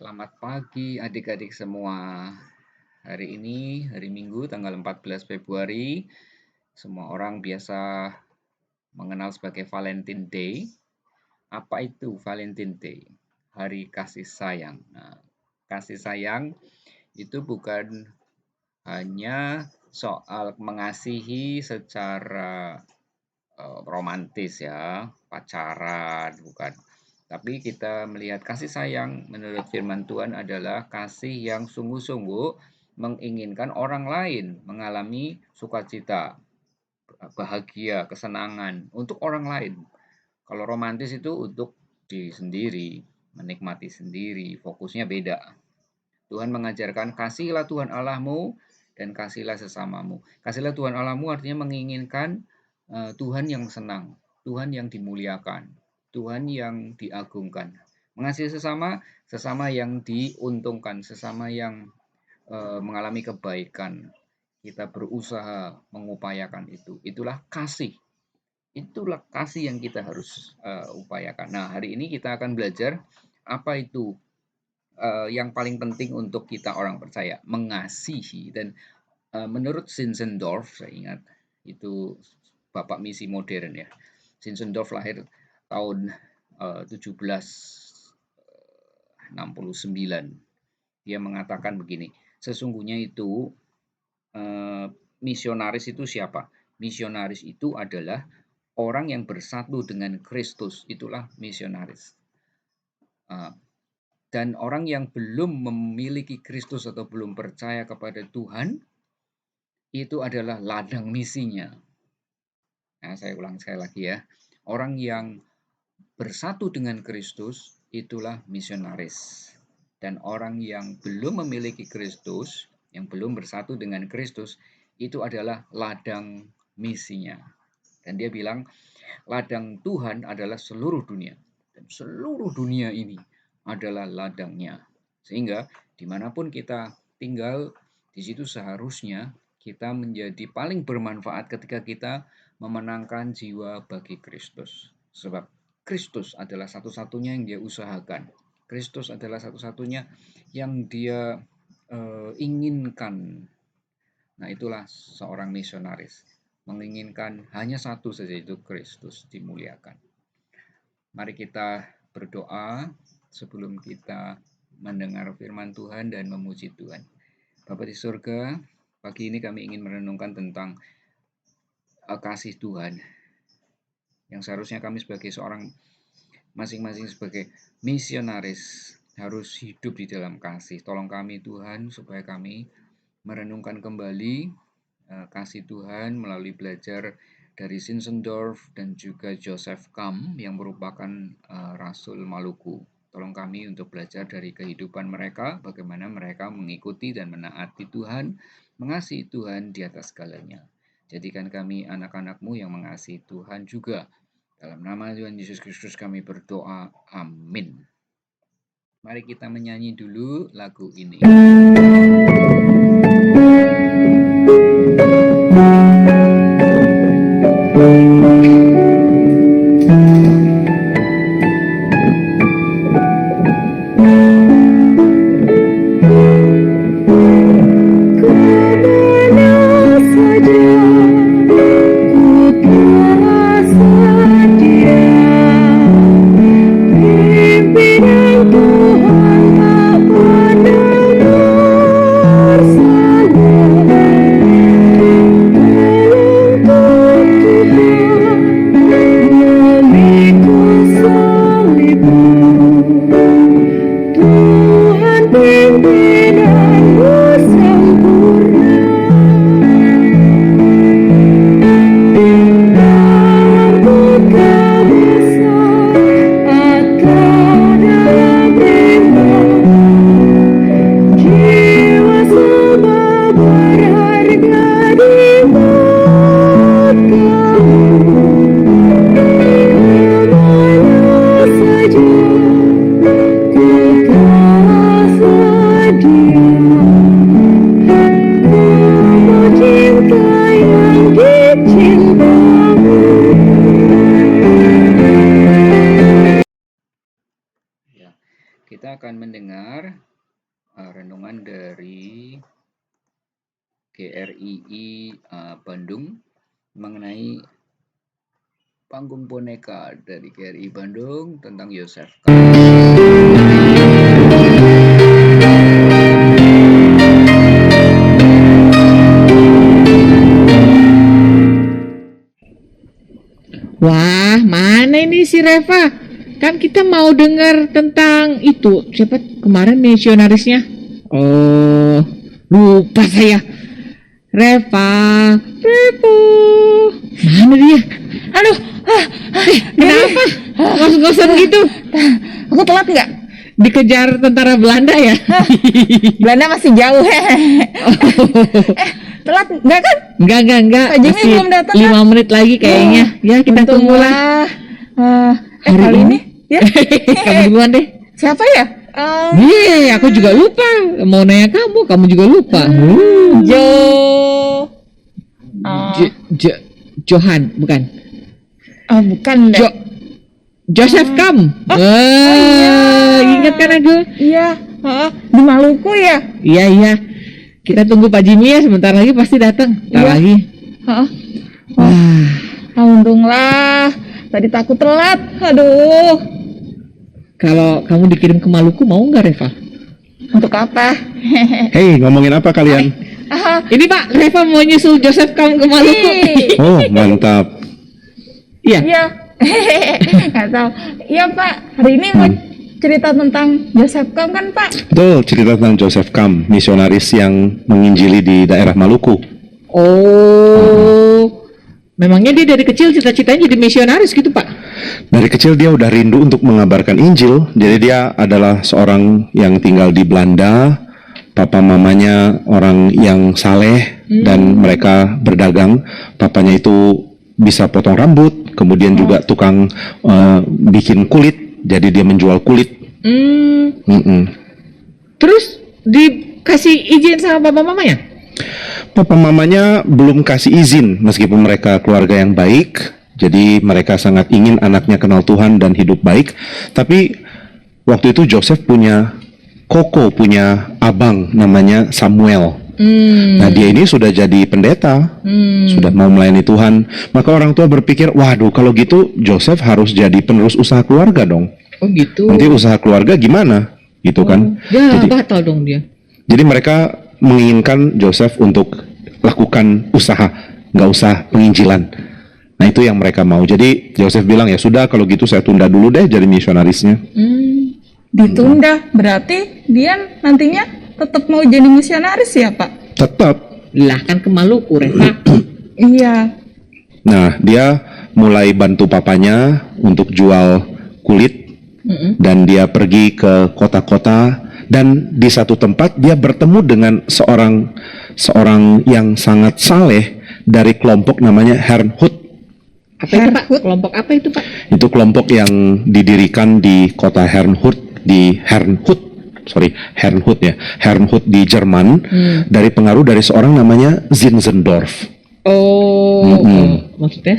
Selamat pagi adik-adik semua. Hari ini hari Minggu tanggal 14 Februari. Semua orang biasa mengenal sebagai Valentine Day. Apa itu Valentine Day? Hari kasih sayang. Nah, kasih sayang itu bukan hanya soal mengasihi secara romantis ya, pacaran, bukan. Tapi kita melihat kasih sayang menurut firman Tuhan adalah kasih yang sungguh-sungguh menginginkan orang lain mengalami sukacita, bahagia, kesenangan untuk orang lain. Kalau romantis itu untuk diri sendiri, menikmati sendiri, fokusnya beda. Tuhan mengajarkan kasihlah Tuhan Allahmu dan kasihlah sesamamu. Kasihlah Tuhan Allahmu artinya menginginkan Tuhan yang senang, Tuhan yang dimuliakan, Tuhan yang diagungkan. Mengasihi sesama, sesama yang diuntungkan, sesama yang mengalami kebaikan. Kita berusaha mengupayakan itu. Itulah kasih. Itulah kasih yang kita harus upayakan. Nah, hari ini kita akan belajar apa itu yang paling penting untuk kita orang percaya, mengasihi. Dan menurut Zinzendorf, saya ingat itu bapak misi modern ya. Zinzendorf lahir tahun 1769. Dia mengatakan begini, sesungguhnya itu misionaris itu siapa? Misionaris itu adalah orang yang bersatu dengan Kristus, itulah misionaris. Dan orang yang belum memiliki Kristus atau belum percaya kepada Tuhan, itu adalah ladang misinya. Nah, saya ulang sekali lagi ya. Orang yang bersatu dengan Kristus, itulah misionaris. Dan orang yang belum memiliki Kristus, yang belum bersatu dengan Kristus, itu adalah ladang misinya. Dan dia bilang, ladang Tuhan adalah seluruh dunia. Dan seluruh dunia ini adalah ladangnya. Sehingga dimanapun kita tinggal, di situ seharusnya kita menjadi paling bermanfaat ketika kita memenangkan jiwa bagi Kristus. Sebab Kristus adalah satu-satunya yang dia usahakan. Kristus adalah satu-satunya yang dia inginkan. Nah, itulah seorang misionaris. Menginginkan hanya satu saja, itu Kristus dimuliakan. Mari kita berdoa sebelum kita mendengar firman Tuhan dan memuji Tuhan. Bapa di surga, pagi ini kami ingin merenungkan tentang kasih Tuhan. Yang seharusnya kami sebagai seorang masing-masing sebagai misionaris harus hidup di dalam kasih. Tolong kami Tuhan supaya kami merenungkan kembali kasih Tuhan melalui belajar dari Zinzendorf dan juga Joseph Camp yang merupakan Rasul Maluku. Tolong kami untuk belajar dari kehidupan mereka, bagaimana mereka mengikuti dan menaati Tuhan, mengasihi Tuhan di atas segalanya. Jadikan kami anak-anak-Mu yang mengasihi Tuhan juga. Dalam nama Tuhan Yesus Kristus kami berdoa. Amin. Mari kita menyanyi dulu lagu ini. Tuhan tak pandang Kita akan mendengar renungan dari GRII Bandung mengenai panggung boneka dari GRI Bandung tentang Yosef. Wah, mana ini si Reva? Kan kita mau dengar tentang itu. Siapa kemarin misionarisnya? Oh, lupa saya. Reva. Mana dia? Aduh, Kenapa? Ngos-ngosan gitu? aku telat nggak? Dikejar tentara Belanda ya? Belanda masih jauh. Telat nggak kan? Enggak. Pak Jimmy Masih belum datang, 5 menit lagi kayaknya. Ya, kita tunggulah. Hari Hari ini ya. Kamu duluan deh. Siapa ya? Iya, aku juga lupa. Mau nanya kamu juga lupa. Jo. Johan, bukan? Bukan deh. Joseph Kam. iya. Ingat kan aku? Iya. Di Maluku ya. Iya. Kita tunggu Pak Jimmy ya, sebentar lagi pasti datang. Bentar Iya. lagi. Untunglah. Tadi takut telat. Aduh. Kalau kamu dikirim ke Maluku mau nggak, Reva? Untuk apa? Hei, ngomongin apa kalian? Ini Pak, Reva mau nyusul Joseph Kam ke Maluku. Oh, mantap. Iya. Iya. Nggak tahu. Iya Pak. Hari ini mau cerita tentang Joseph Kam kan Pak? Betul, cerita tentang Joseph Kam, misionaris yang menginjili di daerah Maluku. Oh. Memangnya dia dari kecil cita-citanya jadi misionaris gitu, Pak? Dari kecil dia udah rindu untuk mengabarkan Injil. Jadi dia adalah seorang yang tinggal di Belanda. Papa mamanya orang yang saleh dan mereka berdagang. Papanya itu bisa potong rambut, kemudian juga tukang bikin kulit. Jadi dia menjual kulit. Terus dikasih izin sama papa mamanya? Papa mamanya belum kasih izin meskipun mereka keluarga yang baik. Jadi mereka sangat ingin anaknya kenal Tuhan dan hidup baik. Tapi waktu itu Joseph punya punya abang namanya Samuel. Nah dia ini sudah jadi pendeta, sudah mau melayani Tuhan. Maka orang tua berpikir, waduh kalau gitu Joseph harus jadi penerus usaha keluarga dong. Oh gitu. Nanti usaha keluarga gimana? Gitu kan? Ya batal dong dia. Jadi mereka menginginkan Joseph untuk lakukan usaha, nggak usah penginjilan. Nah itu yang mereka mau. Jadi Joseph bilang ya sudah kalau gitu saya tunda dulu deh jadi misionarisnya. Ditunda, berarti dia nantinya tetap mau jadi misionaris ya Pak? Tetap. Lah kan ke Maluku, Reva. Iya. Nah dia mulai bantu papanya untuk jual kulit dan dia pergi ke kota-kota dan di satu tempat dia bertemu dengan seorang yang sangat saleh dari kelompok namanya Herrnhut. Apa itu Pak? Kelompok apa itu Pak? Itu kelompok yang didirikan di kota Herrnhut Herrnhut di Jerman dari pengaruh dari seorang namanya Zinzendorf. Maksudnya?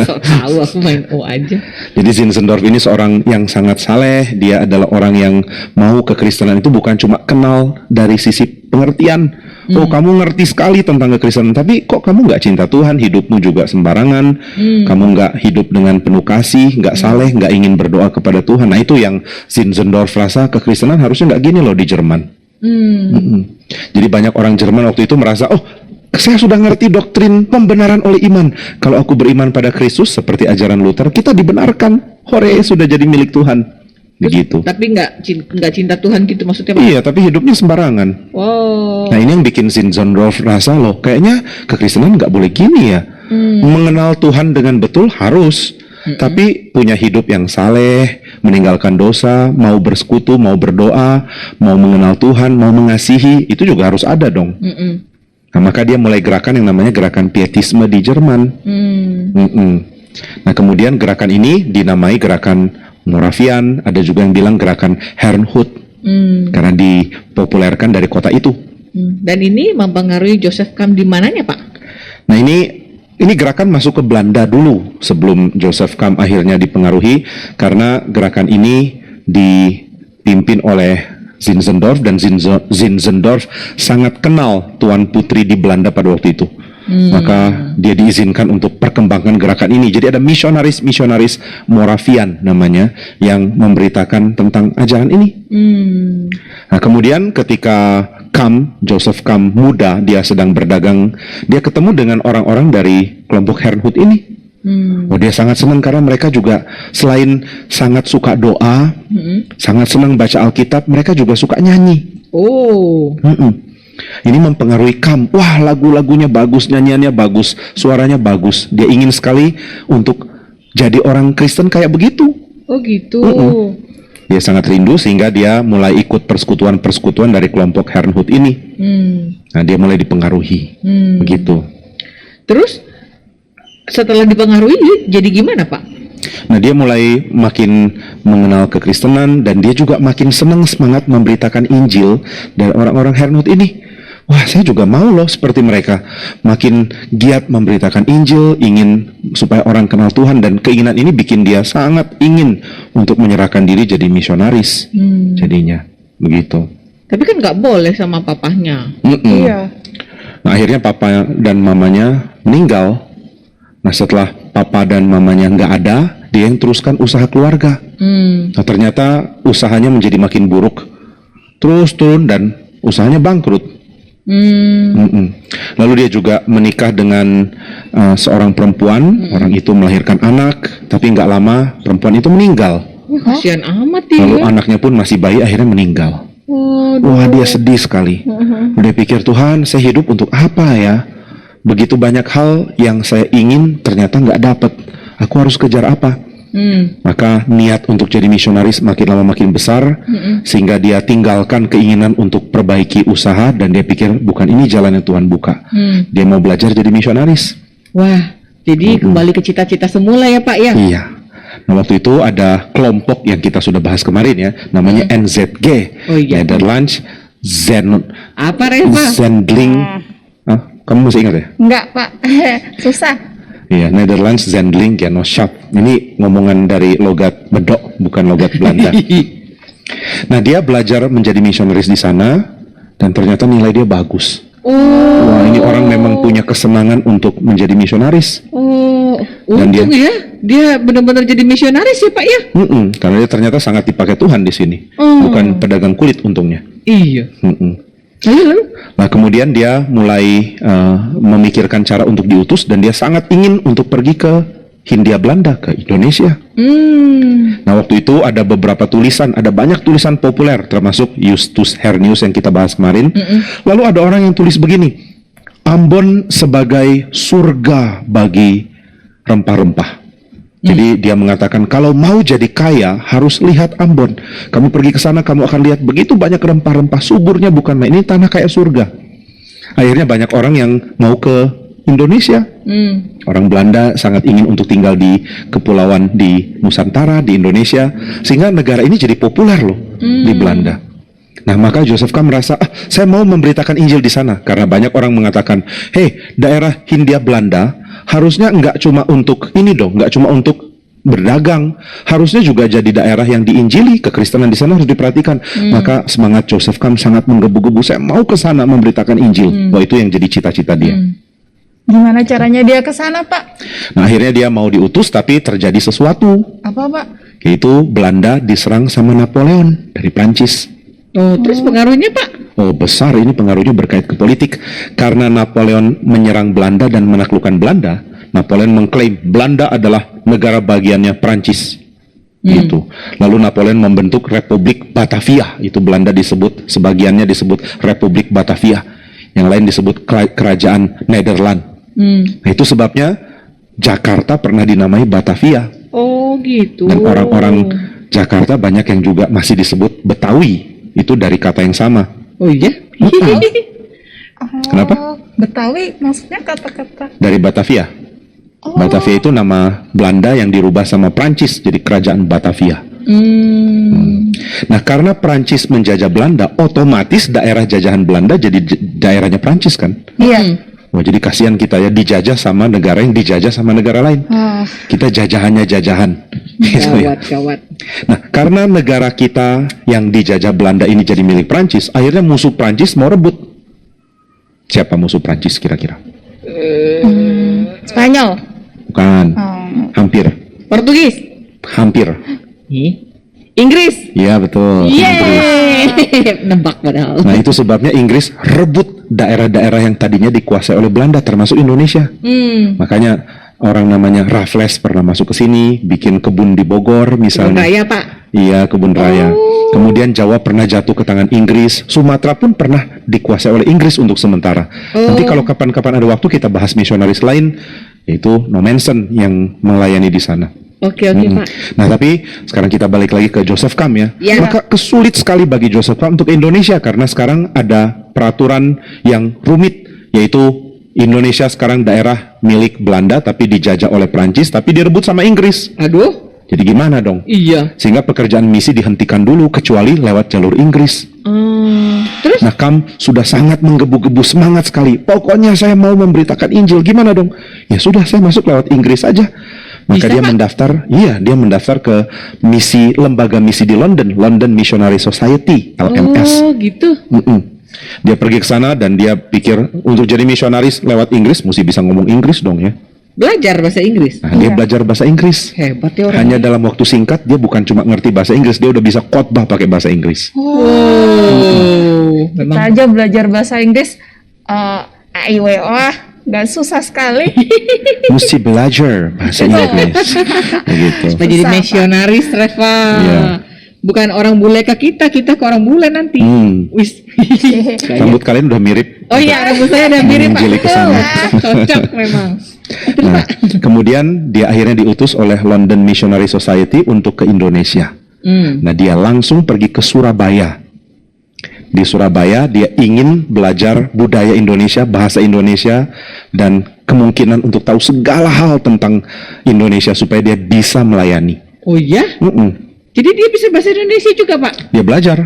Sok tahu aku main aja. Jadi Zinzendorf ini seorang yang sangat saleh. Dia adalah orang yang mau kekristenan itu bukan cuma kenal dari sisi pengertian. Oh kamu ngerti sekali tentang kekristenan, tapi kok kamu nggak cinta Tuhan, hidupmu juga sembarangan, kamu nggak hidup dengan penuh kasih, nggak saleh, nggak ingin berdoa kepada Tuhan. Nah itu yang Zinzendorf rasa kekristenan harusnya nggak gini loh di Jerman. Jadi banyak orang Jerman waktu itu merasa, oh saya sudah ngerti doktrin pembenaran oleh iman. Kalau aku beriman pada Kristus seperti ajaran Luther, kita dibenarkan. Hore, sudah jadi milik Tuhan. Begitu. Tapi nggak cinta Tuhan gitu maksudnya Pak? Iya, tapi hidupnya sembarangan. Nah ini yang bikin Zinzendorf rasa loh, kayaknya kekristenan nggak boleh gini ya. Mengenal Tuhan dengan betul harus, tapi punya hidup yang saleh, meninggalkan dosa, mau bersekutu, mau berdoa, mau mengenal Tuhan, mau mengasihi, itu juga harus ada dong. Nah maka dia mulai gerakan yang namanya gerakan pietisme di Jerman. Nah kemudian gerakan ini dinamai gerakan Moravian, ada juga yang bilang gerakan Herrnhut karena dipopulerkan dari kota itu. Dan ini mempengaruhi Joseph Kam di mananya Pak? Nah ini gerakan masuk ke Belanda dulu sebelum Joseph Kam akhirnya dipengaruhi, karena gerakan ini dipimpin oleh Zinzendorf, dan Zinzendorf sangat kenal Tuan Putri di Belanda pada waktu itu. Maka dia diizinkan untuk perkembangan gerakan ini. Jadi ada misionaris Moravian namanya yang memberitakan tentang ajaran ini. Nah, kemudian ketika Joseph Kam muda, dia sedang berdagang, dia ketemu dengan orang-orang dari kelompok Herrnhut ini. Oh, dia sangat senang karena mereka juga selain sangat suka doa, sangat senang baca Alkitab, mereka juga suka nyanyi. Oh. Ini mempengaruhi Kam. Wah, lagu-lagunya bagus, nyanyiannya bagus, suaranya bagus. Dia ingin sekali untuk jadi orang Kristen kayak begitu. Oh gitu. Dia sangat rindu sehingga dia mulai ikut persekutuan-persekutuan dari kelompok Herrnhut ini. Nah, dia mulai dipengaruhi. Begitu. Terus setelah dipengaruhi jadi gimana, Pak? Nah, dia mulai makin mengenal kekristenan dan dia juga makin senang semangat memberitakan Injil dari orang-orang Herrnhut ini. Wah, saya juga mau loh seperti mereka. Makin giat memberitakan Injil, ingin supaya orang kenal Tuhan, dan keinginan ini bikin dia sangat ingin untuk menyerahkan diri jadi misionaris. Jadinya begitu. Tapi kan nggak boleh sama papahnya. Iya. Nah, akhirnya papa dan mamanya meninggal. Nah, setelah papa dan mamanya nggak ada, dia yang teruskan usaha keluarga. Nah, ternyata usahanya menjadi makin buruk, terus turun dan usahanya bangkrut. Lalu dia juga menikah dengan seorang perempuan. Orang itu melahirkan anak, tapi nggak lama perempuan itu meninggal. Wah, kasihan amat ya. Lalu anaknya pun masih bayi, akhirnya meninggal. Wah, dia sedih sekali. Dia pikir, Tuhan, saya hidup untuk apa ya? Begitu banyak hal yang saya ingin ternyata nggak dapat. Aku harus kejar apa? Maka niat untuk jadi misionaris makin lama makin besar, sehingga dia tinggalkan keinginan untuk perbaiki usaha, dan dia pikir bukan ini jalan yang Tuhan buka. Dia mau belajar jadi misionaris. Wah, jadi kembali ke cita-cita semula ya, Pak ya? Iya. Nah, waktu itu ada kelompok yang kita sudah bahas kemarin ya, namanya NZG. Oh iya. Netherlands Apa, Reva? Zendling. Kamu masih ingat ya? Enggak, Pak. Susah. Iya, Netherlands Zendling Genootschap. Ini ngomongan dari logat Bedok, bukan logat Belanda. Nah, dia belajar menjadi misionaris di sana, dan ternyata nilai dia bagus. Wah, ini orang memang punya kesenangan untuk menjadi misionaris. Dan Untung ya, dia benar-benar jadi misionaris ya, Pak ya? Karena dia ternyata sangat dipakai Tuhan di sini, bukan pedagang kulit untungnya. Iya. Lalu? Nah, kemudian dia mulai memikirkan cara untuk diutus, dan dia sangat ingin untuk pergi ke Hindia Belanda, ke Indonesia. Nah, waktu itu ada beberapa tulisan, ada banyak tulisan populer, termasuk Justus Hernius yang kita bahas kemarin. Lalu ada orang yang tulis begini, Ambon sebagai surga bagi rempah-rempah. Jadi dia mengatakan, kalau mau jadi kaya harus lihat Ambon. Kamu pergi ke sana, kamu akan lihat begitu banyak rempah-rempah, suburnya bukan main. Ini tanah kayak surga. Akhirnya banyak orang yang mau ke Indonesia. Orang Belanda sangat ingin untuk tinggal di kepulauan di Nusantara, di Indonesia, sehingga negara ini jadi populer loh di Belanda. Nah, maka Joseph Kam merasa, saya mau memberitakan Injil di sana, karena banyak orang mengatakan, hei, daerah Hindia Belanda harusnya nggak cuma untuk ini dong, nggak cuma untuk berdagang, harusnya juga jadi daerah yang diinjili. Kekristenan di sana harus diperhatikan. Maka semangat Joseph Kam sangat menggebu-gebu, saya mau ke sana memberitakan Injil. Wah, itu yang jadi cita-cita dia. Gimana caranya dia ke sana, Pak? Nah, akhirnya dia mau diutus, tapi terjadi sesuatu, Apa, Pak? yaitu Belanda diserang sama Napoleon dari Prancis. Terus pengaruhnya, Pak? Oh, besar, ini pengaruhnya berkait ke politik. Karena Napoleon menyerang Belanda dan menaklukkan Belanda, Napoleon mengklaim Belanda adalah negara bagiannya Prancis. Gitu. Lalu Napoleon membentuk Republik Batavia. Itu Belanda disebut, sebagiannya disebut Republik Batavia, yang lain disebut Kerajaan Nederland. Nah, itu sebabnya Jakarta pernah dinamai Batavia. Oh gitu. Dan orang-orang Jakarta banyak yang juga masih disebut Betawi. Itu dari kata yang sama. Oh iya? Kenapa? Betawi maksudnya kata-kata. Dari Batavia. Batavia itu nama Belanda yang dirubah sama Prancis jadi Kerajaan Batavia. Nah, karena Prancis menjajah Belanda, otomatis daerah jajahan Belanda jadi daerahnya Prancis kan? Iya. Wah, jadi kasihan kita ya, dijajah sama negara yang dijajah sama negara lain. Ah, Kita jajahannya jajahan. Gitu ya. Gawat. Nah, karena negara kita yang dijajah Belanda ini jadi milik Prancis, akhirnya musuh Prancis mau rebut. Siapa musuh Prancis kira-kira? Spanyol. Bukan, Oh. hampir. Portugis. Hampir. Inggris. Iya, betul. Inggris. Yeay. Nebak padahal. Nah, itu sebabnya Inggris rebut daerah-daerah yang tadinya dikuasai oleh Belanda, termasuk Indonesia. Makanya orang namanya Raffles pernah masuk ke sini, bikin kebun di Bogor Kebun misalnya. raya, Pak. Iya, kebun raya. Kemudian Jawa pernah jatuh ke tangan Inggris, Sumatera pun pernah dikuasai oleh Inggris untuk sementara. Nanti kalau kapan-kapan ada waktu kita bahas misionaris lain, yaitu Nommensen yang melayani di sana. Oke, Pak. Nah, tapi sekarang kita balik lagi ke Joseph Kam ya. Ya. Maka kesulit sekali bagi Joseph Kam untuk Indonesia karena sekarang ada peraturan yang rumit, yaitu Indonesia sekarang daerah milik Belanda tapi dijajah oleh Prancis tapi direbut sama Inggris. Aduh. Jadi gimana dong? Iya. Sehingga pekerjaan misi dihentikan dulu kecuali lewat jalur Inggris. Terus? Nah, Kam sudah sangat menggebu-gebu, semangat sekali. Pokoknya saya mau memberitakan Injil. Gimana dong? Ya sudah, saya masuk lewat Inggris aja. Maka Bisa, dia Pak? mendaftar, dia mendaftar ke lembaga misi di London, London Missionary Society, LMS. Oh, gitu. Dia pergi ke sana dan dia pikir untuk jadi misionaris lewat Inggris mesti bisa ngomong Inggris dong ya. Belajar bahasa Inggris. Nah, dia belajar bahasa Inggris. Hebat ya orang. Hanya dalam waktu singkat dia bukan cuma ngerti bahasa Inggris, dia udah bisa khotbah pakai bahasa Inggris. Oh, Kita memang. aja belajar bahasa Inggris. Wah, nggak susah sekali. Mesti belajar bahasa Inggris. Begitu. Supaya jadi Susah, Pak. misionaris, Reva. Iya. Bukan orang bule ke kita ke orang bule nanti. Wis. Rambut kalian udah mirip. Oh iya, rambut saya udah mirip, Pak. Menjeli ke sana. Cocok memang. Nah, kemudian dia akhirnya diutus oleh London Missionary Society untuk ke Indonesia. Nah, dia langsung pergi ke Surabaya. Di Surabaya dia ingin belajar budaya Indonesia, bahasa Indonesia, dan kemungkinan untuk tahu segala hal tentang Indonesia supaya dia bisa melayani. Oh iya? Jadi dia bisa bahasa Indonesia juga, Pak? Dia belajar.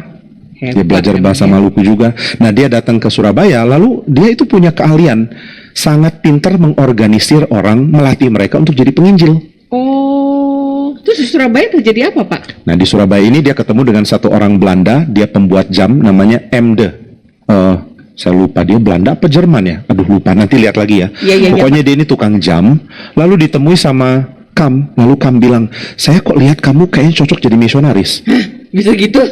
Dia belajar bahasa Maluku juga. Nah, dia datang ke Surabaya, lalu dia itu punya keahlian, sangat pintar mengorganisir orang, melatih mereka untuk jadi penginjil. Oh, terus di Surabaya terjadi apa, Pak? Nah, di Surabaya ini dia ketemu dengan satu orang Belanda, dia pembuat jam namanya Emde. Saya lupa dia Belanda apa Jerman ya? Aduh lupa, nanti lihat lagi ya. Iya, Pokoknya dia ini tukang jam, lalu ditemui sama Kam, lalu Kam bilang, saya kok lihat kamu kayaknya cocok jadi misionaris. Bisa gitu?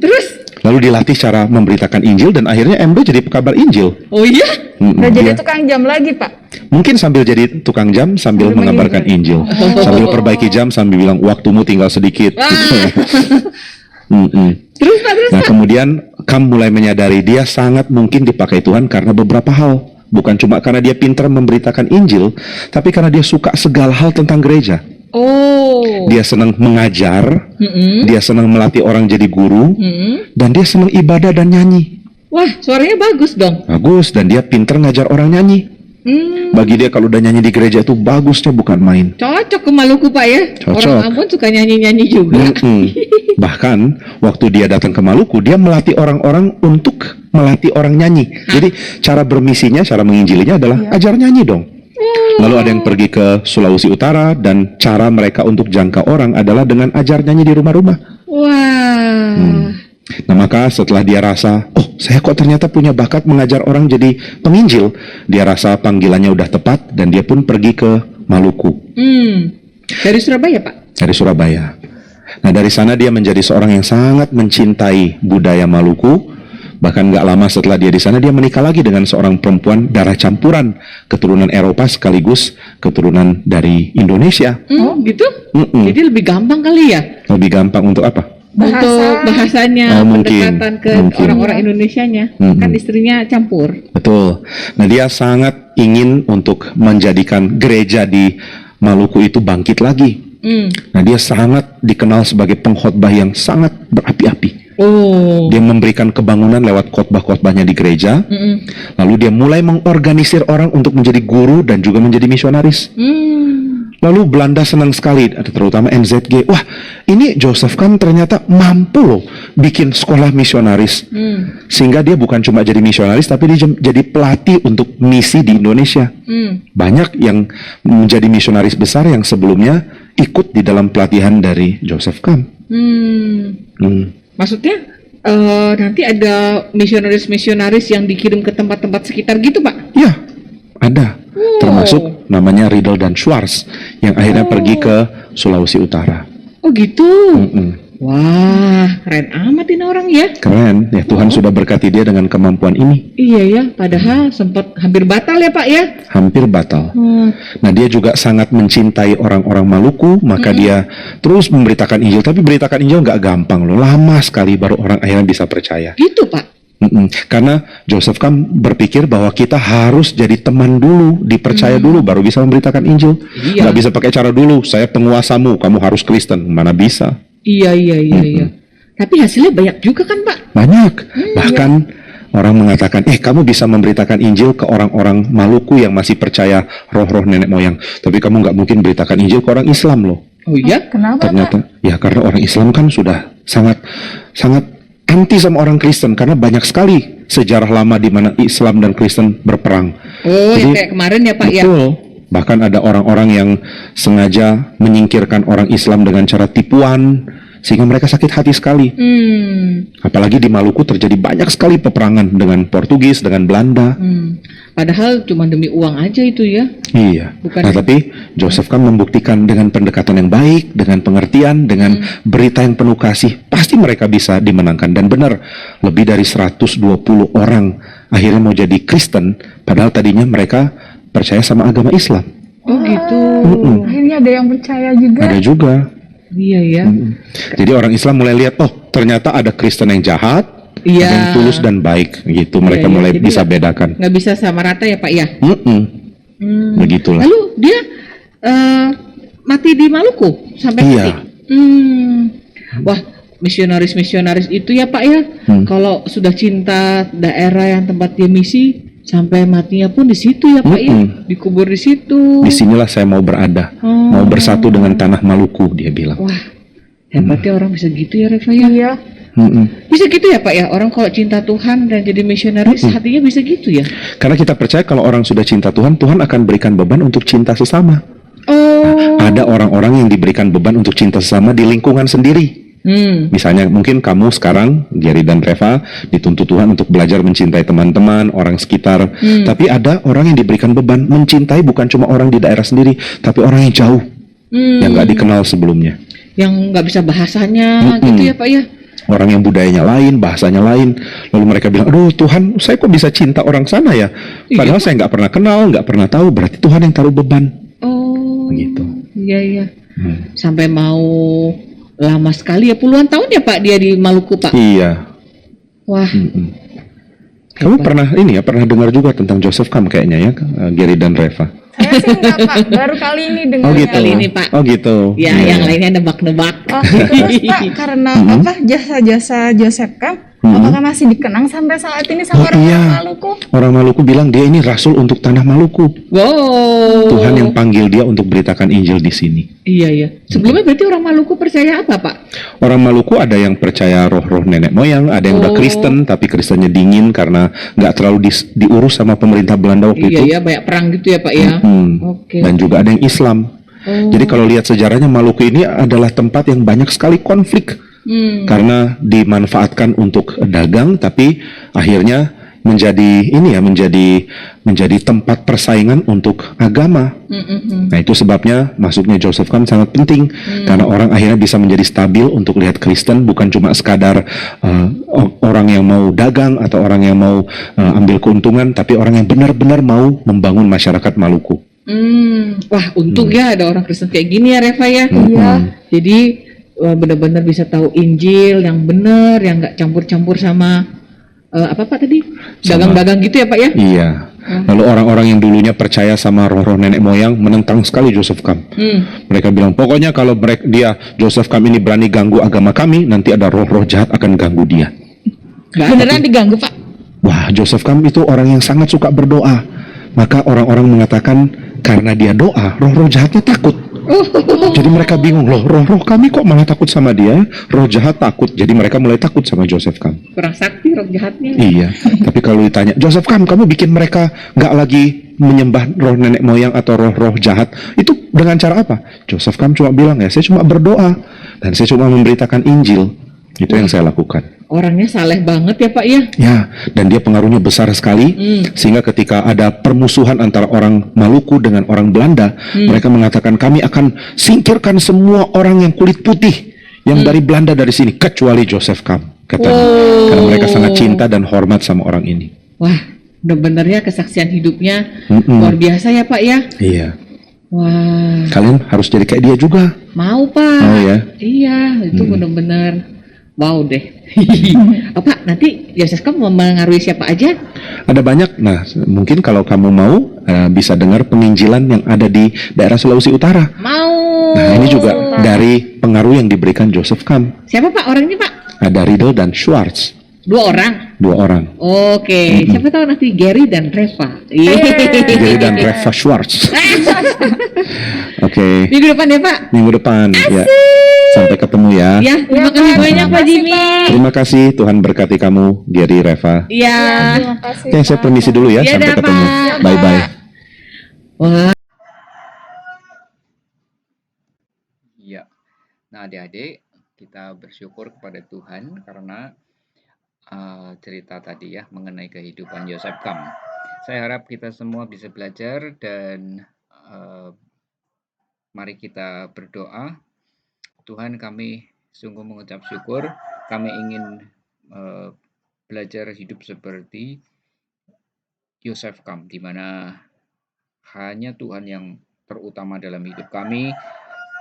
Terus? Lalu dilatih cara memberitakan Injil dan akhirnya Emde jadi pekabar Injil. Oh iya? Udah jadi Dia- tukang jam lagi, Pak. Mungkin sambil jadi tukang jam sambil mengabarkan Injil, sambil perbaiki jam sambil bilang waktumu tinggal sedikit. Terus, Pak, terus, Nah, Pak? kemudian Kam mulai menyadari dia sangat mungkin dipakai Tuhan karena beberapa hal. Bukan cuma karena dia pintar memberitakan Injil, tapi karena dia suka segala hal tentang gereja. Oh. Dia senang mengajar, dia senang melatih orang jadi guru, dan dia senang ibadah dan nyanyi. Wah, suaranya bagus dong. Bagus, dan dia pintar ngajar orang nyanyi. Bagi dia kalau udah nyanyi di gereja itu bagusnya bukan main. Cocok ke Maluku, Pak ya. Cocok. Orang Ambon suka nyanyi-nyanyi juga. Bahkan waktu dia datang ke Maluku, dia melatih orang-orang untuk melatih orang nyanyi. Jadi cara bermisinya, cara menginjilinya adalah ajar nyanyi dong. Lalu ada yang pergi ke Sulawesi Utara dan cara mereka untuk jangka orang adalah dengan ajar nyanyi di rumah-rumah. Wah. Nah, maka setelah dia rasa, oh saya kok ternyata punya bakat mengajar orang jadi penginjil, dia rasa panggilannya udah tepat dan dia pun pergi ke Maluku. Dari Surabaya, Pak? Dari Surabaya. Nah, dari sana dia menjadi seorang yang sangat mencintai budaya Maluku. Bahkan nggak lama setelah dia di sana, dia menikah lagi dengan seorang perempuan darah campuran, keturunan Eropa sekaligus keturunan dari Indonesia. Oh, gitu? Jadi lebih gampang kali ya? Lebih gampang untuk apa? Untuk bahasanya, Oh, mungkin. pendekatan ke Mungkin. orang-orang Indonesianya. Kan istrinya campur. Betul. Nah, dia sangat ingin untuk menjadikan gereja di Maluku itu bangkit lagi. Nah, dia sangat dikenal sebagai pengkhotbah yang sangat berapi-api. Oh. Dia memberikan kebangunan lewat khotbah-khotbahnya di gereja. Lalu dia mulai mengorganisir orang untuk menjadi guru dan juga menjadi misionaris. Lalu Belanda senang sekali, terutama NZG. Wah, ini Joseph Kam ternyata mampu loh bikin sekolah misionaris. Sehingga dia bukan cuma jadi misionaris, tapi dia jadi pelatih untuk misi di Indonesia. Banyak yang menjadi misionaris besar yang sebelumnya ikut di dalam pelatihan dari Joseph Kam. Maksudnya nanti ada misionaris-misionaris yang dikirim ke tempat-tempat sekitar gitu, Pak? Ya, ada. Termasuk namanya Riedel dan Schwarz yang akhirnya pergi ke Sulawesi Utara. Oh gitu. Wah, keren amat ini orang ya. Keren, ya Tuhan sudah berkati dia dengan kemampuan ini. Iya ya, padahal sempat hampir batal ya Pak ya. Hampir batal. Nah, dia juga sangat mencintai orang-orang Maluku, maka dia terus memberitakan Injil. Tapi beritakan Injil nggak gampang loh, lama sekali baru orang akhirnya bisa percaya. Gitu Pak. Karena Joseph Kam berpikir bahwa kita harus jadi teman dulu, dipercaya dulu, baru bisa memberitakan Injil. Iya. Nggak bisa pakai cara dulu, saya penguasamu, kamu harus Kristen, mana bisa. Iya. Tapi hasilnya banyak juga kan Pak? Banyak. Bahkan orang mengatakan, kamu bisa memberitakan Injil ke orang-orang Maluku yang masih percaya roh-roh nenek moyang. Tapi kamu nggak mungkin beritakan Injil ke orang Islam loh. Oh iya? Kenapa, Ternyata, Pak? ya karena orang Islam kan sudah sangat anti sama orang Kristen. Karena banyak sekali sejarah lama di mana Islam dan Kristen berperang. Oh, yang Jadi, kayak kemarin ya Pak ya? betul. Bahkan ada orang-orang yang sengaja menyingkirkan orang Islam dengan cara tipuan, sehingga mereka sakit hati sekali. Apalagi di Maluku terjadi banyak sekali peperangan dengan Portugis, dengan Belanda. Padahal cuma demi uang aja itu ya. Iya. Bukan. Nah, tapi Joseph kan membuktikan dengan pendekatan yang baik, dengan pengertian, dengan berita yang penuh kasih, pasti mereka bisa dimenangkan. Dan benar, lebih dari 120 orang akhirnya mau jadi Kristen, padahal tadinya mereka percaya sama agama Islam. Oh gitu. Akhirnya ada yang percaya juga. Ada juga. Iya ya. Jadi orang Islam mulai lihat, ternyata ada Kristen yang jahat, Iya. ada yang tulus dan baik, gitu. Mereka Iya, mulai jadi bisa bedakan. Nggak bisa sama rata ya Pak ya? Begitulah. Lalu dia mati di Maluku sampai Iya. mati. Wah, misionaris itu ya Pak ya. Kalau sudah cinta daerah yang tempat dia misi, sampai matinya pun di situ ya Pak ya. Dikubur di situ. Disinilah saya mau berada, mau bersatu dengan tanah Maluku, dia bilang. Wah, hebatnya orang bisa gitu ya Reva ya. Iya. Bisa gitu ya Pak ya. Orang kalau cinta Tuhan dan jadi misionaris hatinya bisa gitu ya. Karena kita percaya kalau orang sudah cinta Tuhan, Tuhan akan berikan beban untuk cinta sesama. Oh. Ada orang-orang yang diberikan beban untuk cinta sesama di lingkungan sendiri. Misalnya mungkin kamu sekarang, Gary dan Reva, dituntut Tuhan untuk belajar mencintai teman-teman, orang sekitar. Tapi ada orang yang diberikan beban mencintai bukan cuma orang di daerah sendiri, tapi orang yang jauh, yang nggak dikenal sebelumnya. Yang nggak bisa bahasanya gitu ya Pak ya. Orang yang budayanya lain, bahasanya lain. Lalu mereka bilang, aduh Tuhan, saya kok bisa cinta orang sana ya? Padahal saya nggak pernah kenal, nggak pernah tahu. Berarti Tuhan yang taruh beban. Oh. Begitu. Iya. Sampai mau lama sekali ya, puluhan tahun ya Pak dia di Maluku Pak. Iya. Wah. Kamu pernah dengar juga tentang Joseph Kam kayaknya ya, Gary dan Reva. Saya sih enggak Pak, baru kali ini dengar. Oh gitu. Kali ini, Pak. Oh gitu. Ya, Iya. yang lainnya nebak-nebak. Oh, terus Pak, karena jasa-jasa Joseph Kam, apakah masih dikenang sampai saat ini sama orang iya. Maluku? Orang Maluku bilang dia ini rasul untuk tanah Maluku. Wow. Tuhan yang panggil dia untuk beritakan Injil di sini. Iya. Sebelumnya berarti orang Maluku percaya apa Pak? Orang Maluku ada yang percaya roh-roh nenek moyang, ada yang udah Kristen tapi Kristennya dingin karena nggak terlalu diurus sama pemerintah Belanda waktu itu. Iya, banyak perang gitu ya Pak ya. Oke. Dan juga ada yang Islam. Jadi kalau lihat sejarahnya, Maluku ini adalah tempat yang banyak sekali konflik karena dimanfaatkan untuk dagang, tapi akhirnya menjadi tempat persaingan untuk agama. Nah itu sebabnya masuknya Joseph Kam sangat penting karena orang akhirnya bisa menjadi stabil untuk lihat Kristen bukan cuma sekadar orang yang mau dagang atau orang yang mau ambil keuntungan, tapi orang yang benar-benar mau membangun masyarakat Maluku. Wah, untung ya ada orang Kristen kayak gini ya Reva ya. Iya. Jadi benar-benar bisa tahu Injil yang benar, yang nggak campur-campur sama apa Pak tadi? Dagang-dagang gitu ya Pak ya? Iya. Lalu orang-orang yang dulunya percaya sama roh-roh nenek moyang menentang sekali Joseph Kam. Mereka bilang, pokoknya kalau Joseph Kam ini berani ganggu agama kami, nanti ada roh-roh jahat akan ganggu dia. Beneran diganggu Pak? Wah, Joseph Kam itu orang yang sangat suka berdoa. Maka orang-orang mengatakan karena dia doa, roh-roh jahatnya takut. Jadi mereka bingung, loh roh-roh kami kok malah takut sama dia, roh jahat takut. Jadi mereka mulai takut sama Joseph Kam. Kurang sakti roh jahatnya. Iya, tapi kalau ditanya, Joseph Kam, kamu bikin mereka nggak lagi menyembah roh nenek moyang atau roh-roh jahat, itu dengan cara apa? Joseph Kam cuma bilang, ya saya cuma berdoa, dan saya cuma memberitakan Injil. Itu yang saya lakukan. Orangnya saleh banget ya Pak ya. Ya, dan dia pengaruhnya besar sekali, sehingga ketika ada permusuhan antara orang Maluku dengan orang Belanda, mereka mengatakan kami akan singkirkan semua orang yang kulit putih yang dari Belanda dari sini, kecuali Joseph Kam, katanya. Karena mereka sangat cinta dan hormat sama orang ini. Wah, bener-bener ya kesaksian hidupnya luar biasa ya Pak ya. Iya, Wah, kalian harus jadi kayak dia juga. mau Pak. Mau ya? Iya, itu bener-bener wow deh. Pak, nanti Joseph Kam mau mengaruhi siapa aja? Ada banyak. Nah, mungkin kalau kamu mau bisa dengar penginjilan yang ada di daerah Sulawesi Utara. Mau. Nah, ini juga dari pengaruh yang diberikan Joseph Kam. Siapa Pak orangnya Pak? Ada Riddle dan Schwartz, 2 orang. 2 orang. Oke, siapa tahu nanti Gary dan Reva. Gary dan Reva Schwartz. Oke, Minggu depan ya Pak. minggu depan ya. Sampai ketemu ya. Ya, terima kasih banyak Pak Jimmy. Terima kasih, Tuhan berkati kamu, Gary, Reva. Iya. Terima kasih. Oke, saya permisi dulu ya. Iya, Sampai dah, ketemu. Pak. Bye-bye. Wah, Iya. Nah, adik-adik, kita bersyukur kepada Tuhan karena cerita tadi ya mengenai kehidupan Joseph Kam. Saya harap kita semua bisa belajar dan mari kita berdoa. Tuhan, kami sungguh mengucap syukur. Kami ingin belajar hidup seperti Joseph Kam, di mana hanya Tuhan yang terutama dalam hidup kami,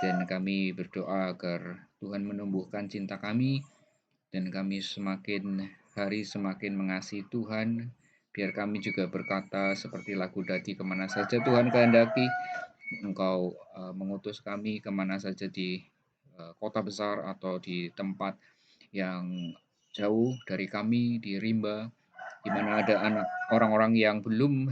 dan kami berdoa agar Tuhan menumbuhkan cinta kami, dan kami semakin hari semakin mengasihi Tuhan, biar kami juga berkata seperti lagu tadi, kemana saja Tuhan kehendaki, Engkau mengutus kami kemana saja di kota besar atau di tempat yang jauh dari kami, di rimba, di mana ada orang-orang yang belum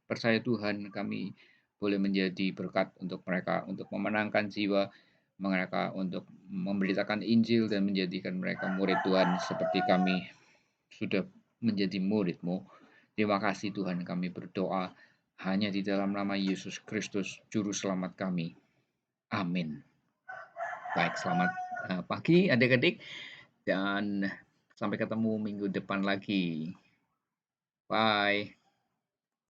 percaya Tuhan, kami boleh menjadi berkat untuk mereka, untuk memenangkan jiwa mereka, untuk memberitakan Injil dan menjadikan mereka murid Tuhan seperti kami sudah menjadi murid-Mu. Terima kasih Tuhan, kami berdoa hanya di dalam nama Yesus Kristus, Juru Selamat kami. Amin. Baik, selamat pagi adik-adik, dan sampai ketemu minggu depan lagi. Bye.